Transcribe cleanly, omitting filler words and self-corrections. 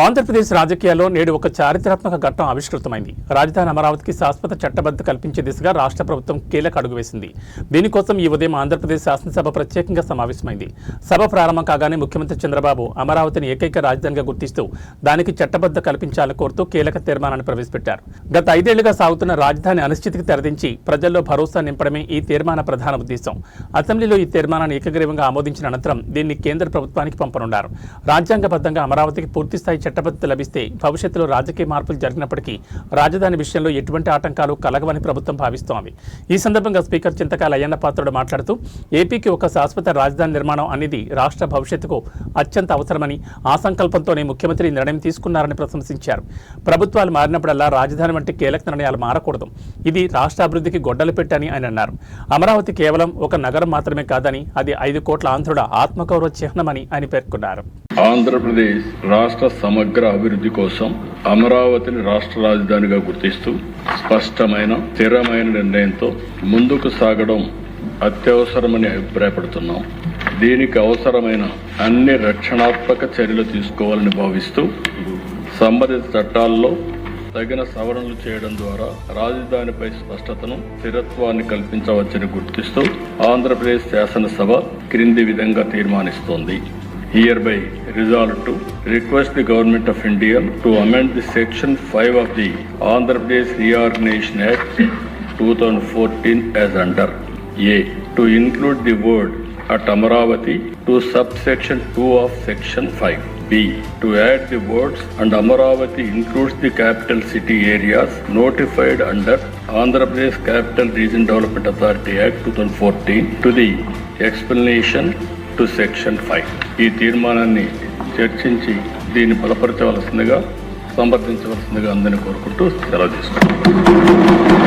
ఆంధ్రప్రదేశ్ రాజకీయాల్లో నేడు ఒక చారిత్రాత్మక ఘట్టం ఆవిష్కృతమైంది. రాజధాని అమరావతికి శాశ్వత చట్టబద్ధ కల్పించే దిశగా రాష్ట్ర ప్రభుత్వం కీలక అడుగు వేసింది. దీనికోసం ఈ ఉదయం ఆంధ్రప్రదేశ్ శాసనసభ ప్రత్యేకంగా సమావేశమైంది. సభ ప్రారంభం కాగానే ముఖ్యమంత్రి చంద్రబాబు అమరావతిని ఏకైక రాజధానిగా గుర్తిస్తూ దానికి చట్టబద్ధ కల్పించాలని కోరుతూ కీలక తీర్మానాన్ని ప్రవేశపెట్టారు. గత 5 ఏళ్లుగా సాగుతున్న రాజధాని అనిశ్చితికి తెరదించి ప్రజల్లో భరోసా నింపడమే ఈ తీర్మాన ప్రధాన ఉద్దేశం. అసెంబ్లీలో ఈ తీర్మానాన్ని ఏకగ్రీవంగా ఆమోదించిన అనంతరం దీన్ని కేంద్ర ప్రభుత్వానికి పంపనున్నారు. రాజ్యాంగబద్ధంగా అమరావతికి పూర్తిస్థాయి చట్టబద్ధత లభిస్తే భవిష్యత్తులో రాజకీయ మార్పులు జరిగినప్పటికీ రాజధాని విషయంలో ఎటువంటి ఆటంకాలు కలగవని ప్రభుత్వం భావిస్తోంది. ఈ సందర్భంగా స్పీకర్ చింతకాయల అయ్యన్న పాత్రుడు మాట్లాడుతూ ఏపీకి ఒక శాశ్వత రాజధాని నిర్మాణం అనేది రాష్ట్ర భవిష్యత్తుకు అత్యంత అవసరమని, ఆ సంకల్పంతోనే ముఖ్యమంత్రి నిర్ణయం తీసుకున్నారని ప్రశంసించారు. ప్రభుత్వాలు మారినప్పుడల్లా రాజధాని వంటి కీలక నిర్ణయాలు మారకూడదు. ఇది రాష్ట్ర అభివృద్ధికి గొడ్డలు పెట్టని ఆయన అన్నారు. అమరావతి కేవలం ఒక నగరం మాత్రమే కాదని అది 5 కోట్ల ఆంధ్రుల ఆత్మగౌరవ చిహ్నమని ఆయన పేర్కొన్నారు. ఆంధ్రప్రదేశ్ రాష్ట్ర సమగ్ర అభివృద్ధి కోసం అమరావతిని రాష్ట్ర రాజధానిగా గుర్తిస్తూ స్పష్టమైన స్థిరమైన నిర్ణయంతో ముందుకు సాగడం అత్యవసరమని అభిప్రాయపడుతున్నాం. దీనికి అవసరమైన అన్ని రక్షణాత్మక చర్యలు తీసుకోవాలని భావిస్తూ సంబంధిత చట్టాల్లో తగిన సవరణలు చేయడం ద్వారా రాజధానిపై స్పష్టతను, స్థిరత్వాన్ని కల్పించవచ్చని గుర్తిస్తూ ఆంధ్రప్రదేశ్ శాసనసభ క్రింది విధంగా తీర్మానిస్తోంది. Hereby resolved to request the Government of India to amend the Section 5 of the Andhra Pradesh Reorganization Act 2014 as under A. To include the word at Amaravati to subsection 2 of Section 5. B. To add the words and Amaravati includes the capital city areas notified under Andhra Pradesh Capital Region Development Authority Act 2014 to the explanation to section 5. ఈ తీర్మానాన్ని చర్చించి దీన్ని బలపరచవలసిందిగా, సమర్థించవలసిందిగా అందరినీ కోరుకుంటూ సెలవు తీసుకుంటున్నాను.